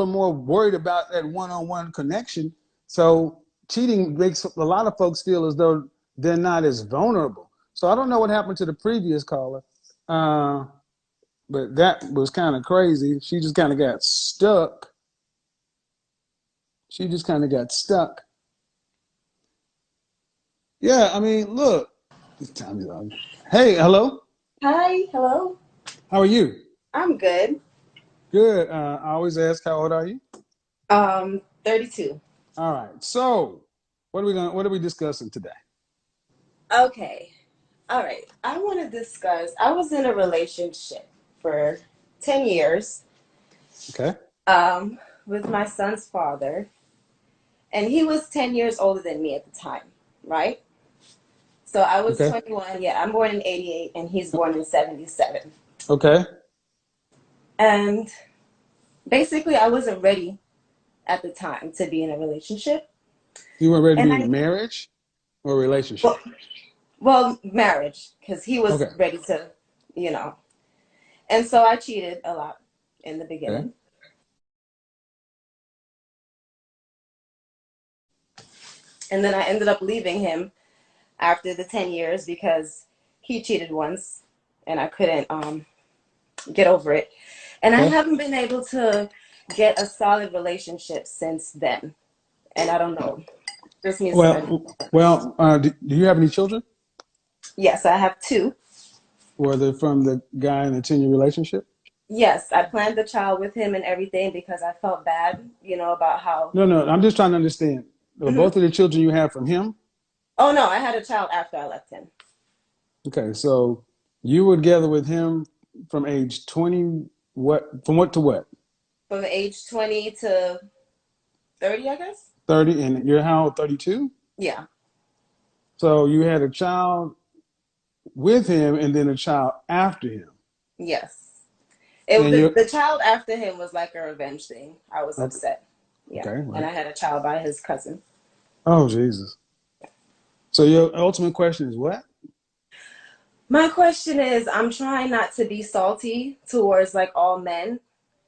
are more worried about that one-on-one connection. So cheating makes a lot of folks feel as though they're not as vulnerable. So I don't know what happened to the previous caller, but that was kind of crazy. She just kind of got stuck. She just kind of got stuck. Yeah, I mean, look. This time is on. Hey, hello. Hi, hello. How are you? I'm good. Good. I always ask, how old are you? 32. All right. So, what are we discussing today? Okay. All right. I want to discuss. I was in a relationship for 10 years Okay. with my son's father, and he was 10 years older than me at the time, right? So I was Okay. 21. Yeah, I'm born in 88 and he's born in 77. Okay. And basically I wasn't ready at the time to be in a relationship. You weren't ready to And be in a marriage or a well, relationship. well, marriage, because he was Okay. ready to, you know. And so I cheated a lot in the Okay. beginning. And then I ended up leaving him after the 10 years because he cheated once and I couldn't get over it. And I Okay. haven't been able to get a solid relationship since then. And I don't know. Just needs some advice. Do you have any children? Yes, I have two. Were they from the guy in the 10-year relationship? Yes, I planned the child with him and everything because I felt bad, about how. No, no. I'm just trying to understand. Were Mhm. both of the children you have from him? Oh, no, I had a child after I left him. Okay. So you were together with him from age 20, from what to what? From age 20 to 30, I guess? 30, and you're how old? 32? Yeah. So you had a child with him and then a child after him. Yes. It And the, you're the child after him was like a revenge thing. I was okay, upset. Yeah. okay, And right. I had a child by his cousin. Oh Jesus. So your ultimate question is what? My question is, I'm trying not to be salty towards like all men,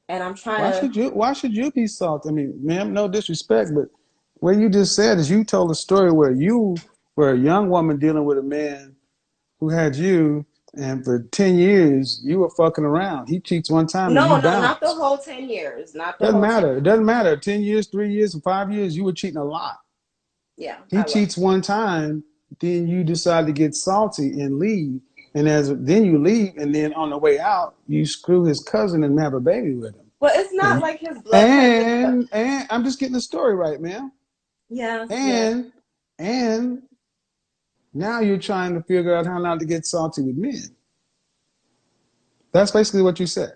and I'm trying to. Why should you be salty? I mean, ma'am, no disrespect, but what you just said is you told a story where you were a young woman dealing with a man who had you, and for 10 years you were fucking around. He cheats one time and you No, no, not the bounce. whole 10 years. Not the Doesn't whole 10. matter. It doesn't matter. 10 years, 3 years, 5 years, you were cheating a lot. Yeah, He I was. cheats one time, then you decide to get salty and leave. And as then you leave, and then on the way out, you screw his cousin and have a baby with him. Well, it's not And like his blood cousin, but I'm just getting the story right, man. yeah, yeah. And and now you're trying to figure out how not to get salty with men. That's basically what you said.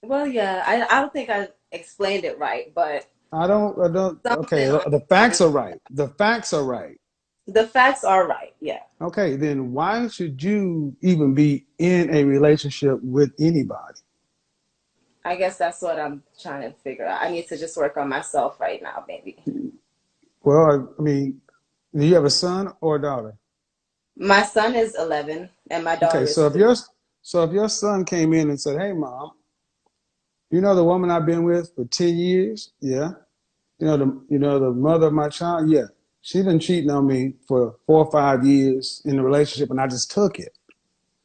Well, yeah, I don't think I explained it right, but I don't. Okay, something on the the line. facts are right. The facts are right. The facts are right. Yeah. Okay, then why should you even be in a relationship with anybody? I guess that's what I'm trying to figure out. I need to just work on myself right now, maybe. Well, I mean, do you have a son or a daughter? My son is 11 and my Okay, daughter is 3. so if your son came in and said, "Hey, mom, you know the woman I've been with for 10 years? Yeah. You know the mother of my child? Yeah. She been cheating on me for 4 or 5 years in the relationship, and I just took it.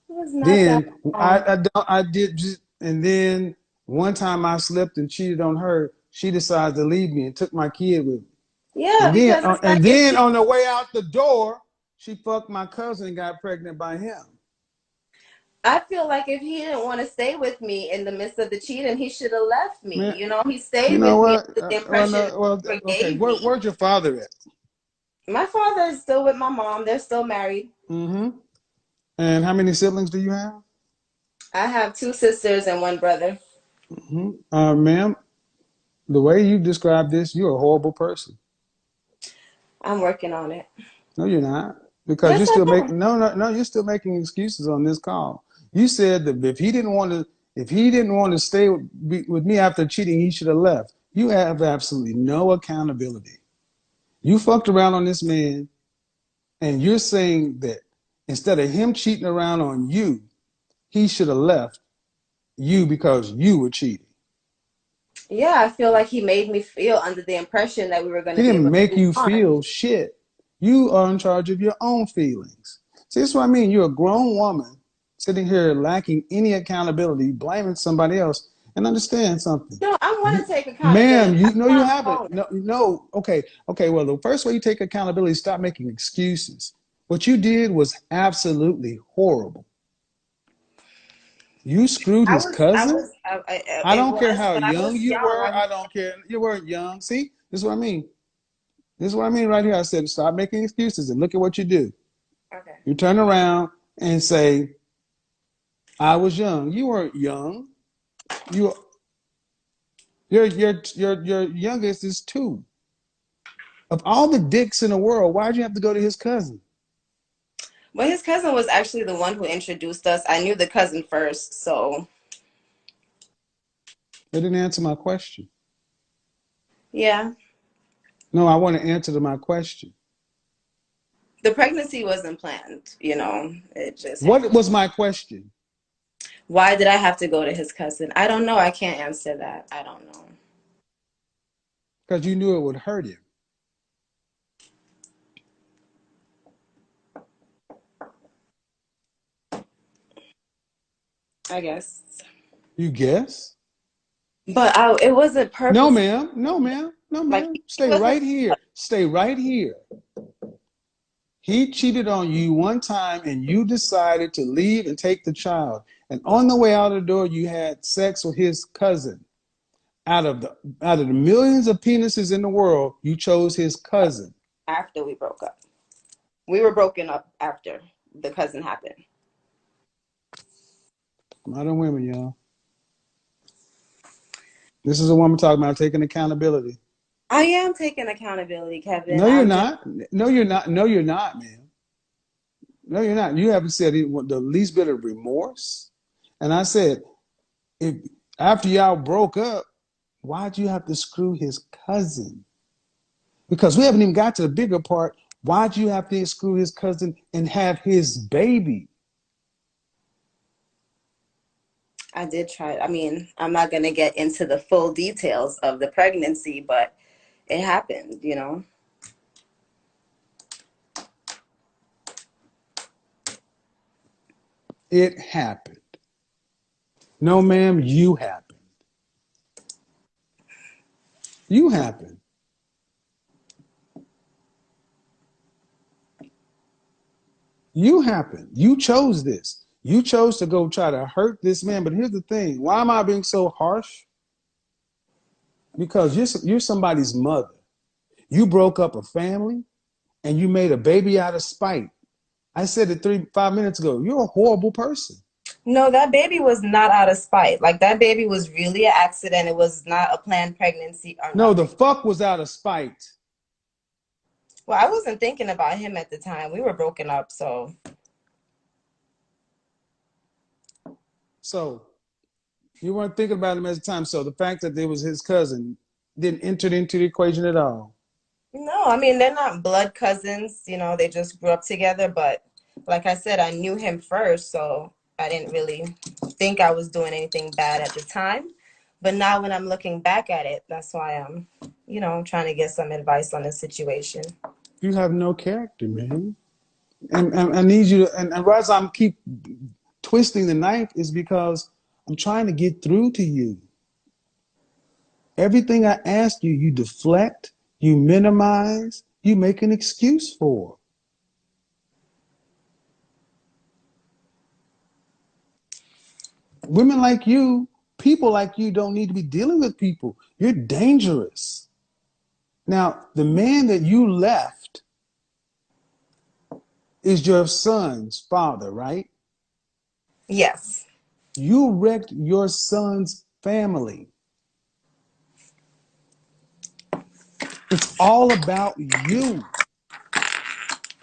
It was not that Then long. I did just, and then one time I slipped and cheated on her. She decided to leave me and took my kid with me. Yeah, because it's like And if then he, on the way out the door, she fucked my cousin and got pregnant by him. I feel like if he didn't want to stay with me in the midst of the cheating, he should have left me. Man, He you stayed know with me what? under the Well, impression that no, well, he okay. forgave me. Where's your father at? My father is still with my mom. They're still married. Mm-hmm. And how many siblings do you have? I have 2 sisters and one brother. Mm-hmm. Ma'am, the way you describe this, you're a horrible person. I'm working on it. No, you're not, because Yes, you're I still am. making no. You're still making excuses on this call. You said that if he didn't want to stay with me after cheating, he should have left. You have absolutely no accountability. You fucked around on this man, and you're saying that instead of him cheating around on you, he should have left you because you were cheating. Yeah, I feel like he made me feel under the impression that we were going He to be able didn't to make move you on. feel shit. You are in charge of your own feelings. See, that's what I mean. You're a grown woman sitting here lacking any accountability, blaming somebody else. And understand something. No, I want You, to take ma'am, accountability. you That's know you why I'm haven't. calling. No, no. Okay, okay. Well, the first way you take accountability is stop making excuses. What you did was absolutely horrible. You screwed his cousin. I It don't care was, how but I young was you young. were. I don't care. You weren't young. See, this is what I mean. This is what I mean right here. I said, stop making excuses and look at what you do. Okay. You turn around and say, I was young. You weren't young. You, your youngest is 2. Of all the dicks in the world, why'd you have to go to his cousin? Well, his cousin was actually the one who introduced us. I knew the cousin first, so They didn't answer my question. yeah. No, I want to answer to my question. The pregnancy wasn't planned, it just What happened. was my question? Why did I have to go to his cousin? I don't know. I can't answer that. I don't know. Because you knew it would hurt him. I guess. You guess? But it wasn't No, purposeful. ma'am. No, ma'am. No, Like ma'am. he Stay wasn't. right here. Stay right here. He cheated on you one time and you decided to leave and take the child. And on the way out the door, you had sex with his cousin. Out of the millions of penises in the world, you chose his cousin. After we broke up. We were broken up after the cousin happened. Modern women, y'all. This is a woman talking about taking accountability. I am taking accountability, Kevin. No, you're I'm just not. No, you're not. No, you're not, man. No, you're not. You haven't said the least bit of remorse. And I said, if after y'all broke up, why'd you have to screw his cousin? Because we haven't even got to the bigger part. Why'd you have to screw his cousin and have his baby? I did try. I mean, I'm not going to get into the full details of the pregnancy, but it happened. It happened. No, ma'am, you happened. You happened. You happened. You chose this. You chose to go try to hurt this man. But here's the thing. Why am I being so harsh? Because you're somebody's mother. You broke up a family and you made a baby out of spite. I said it 5 minutes ago. You're a horrible person. No, that baby was not out of spite. Like that baby was really an accident. It was not a planned pregnancy or No, the nothing. fuck was out of spite. Well, I wasn't thinking about him at the time. We were broken up, so So you weren't thinking about him at the time. So the fact that it was his cousin didn't enter into the equation at all. no, I mean they're not blood cousins, they just grew up together, but like I said, I knew him first, so I didn't really think I was doing anything bad at the time. But now when I'm looking back at it, that's why I'm trying to get some advice on the situation. You have no character, man. And I need you to, and as I'm keep twisting the knife is because I'm trying to get through to you. Everything I ask you, you deflect, you minimize, you make an excuse for. Women like you, people like you don't need to be dealing with people. You're dangerous. Now, the man that you left is your son's father, right? Yes. You wrecked your son's family. It's all about you.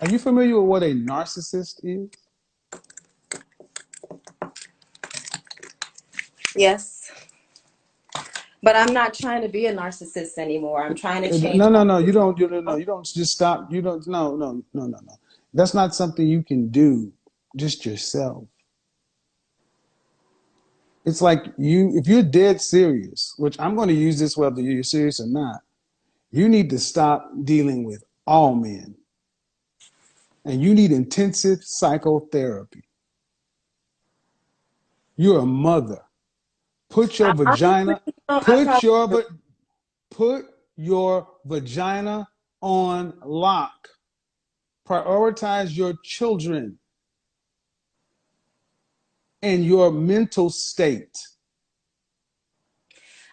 Are you familiar with what a narcissist is? Yes. But I'm not trying to be a narcissist anymore. I'm trying to change No, no, my no. You behavior. don't. You don't just stop. You don't. No, no, no, no, no. That's not something you can do just yourself. It's like if you're dead serious, which I'm going to use this whether you're serious or not, you need to stop dealing with all men. And you need intensive psychotherapy. You're a mother. Put your Honestly, vagina, I put probably your do. put your vagina on lock. Prioritize your children and your mental state.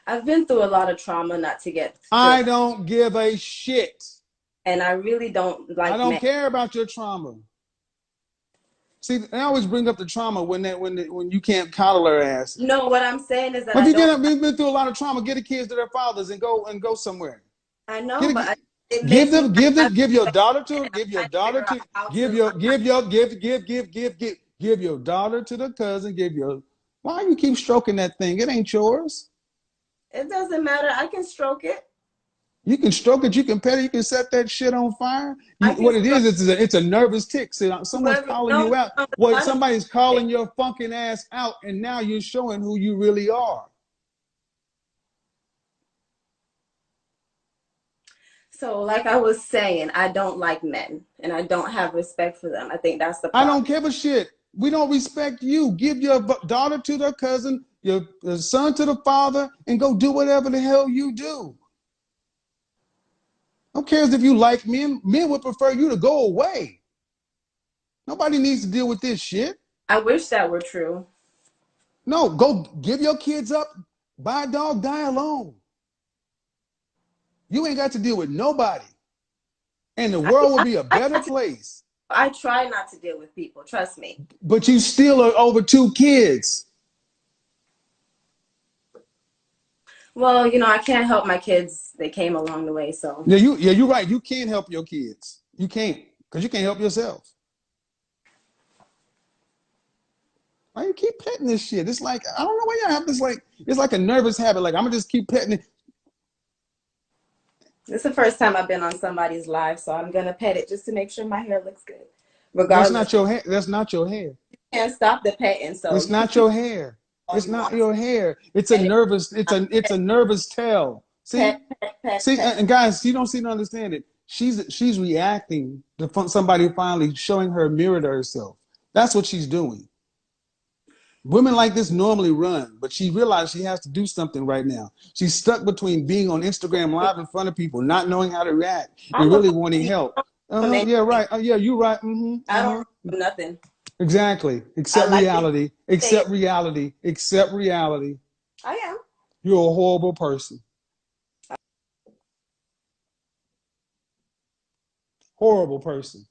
I've been through a lot of trauma not to get to the I don't give a shit. and I really don't I like don't men. care about your trauma. See, I always bring up the trauma when you can't coddle her ass. No, what I'm saying is that Well, I if you don't. been through a lot of trauma, get the kids to their fathers and go somewhere. I know, Get but a, it give makes me them unhappy, give your and daughter to I'm give your trying to daughter figure out to how to. I'm trying, give your daughter to the cousin. Why you keep stroking that thing? It ain't yours. it doesn't matter. I can stroke it. You can stroke it. You can pet it. You can set that shit on fire. I can What it stroke is, it's a nervous tick. See, someone's whoever. calling No, you out. no, it's Well, not a somebody's thing. calling your fucking ass out, and now you're showing who you really are. So, like I was saying, I don't like men, and I don't have respect for them. I think that's the I don't problem. give a shit. We don't respect you. Give your daughter to the cousin, your son to the father, and go do whatever the hell you do. Who cares if you like men? Men would prefer you to go away. Nobody needs to deal with this shit. I wish that were true. No, go give your kids up. Buy a dog, die alone. You ain't got to deal with nobody. And the I, world will I, be a I, better place. I try not to deal with people. Trust me. But you still are over two kids. Well, I can't help my kids. They came along the way, so. You're right. You can't help your kids. You can't, because you can't help yourself. Why you keep petting this shit? It's like, I don't know why y'all have this, like, it's like a nervous habit. Like, I'm gonna just keep petting it. This is the first time I've been on somebody's live, so I'm gonna pet it just to make sure my hair looks good. That's Regardless, not your hair. That's not your hair. can't stop the petting, so It's you can not keep your hair. all It's you not want. your hair. It's a Pet it. nervous, it's a nervous tell. Pet, See? pet, pet, See, pet. and guys, you don't seem to understand it. She's reacting to somebody finally showing her a mirror to herself. That's what she's doing. Women like this normally run, but she realized she has to do something right now. She's stuck between being on Instagram Live in front of people, not knowing how to react, I'm and a really puppy. wanting I help. don't know Yeah, anything. right. Yeah, you're right. I don't know nothing. Exactly. I Accept like to reality. say it. Accept reality. Accept reality. I am. You're a horrible person. Horrible person.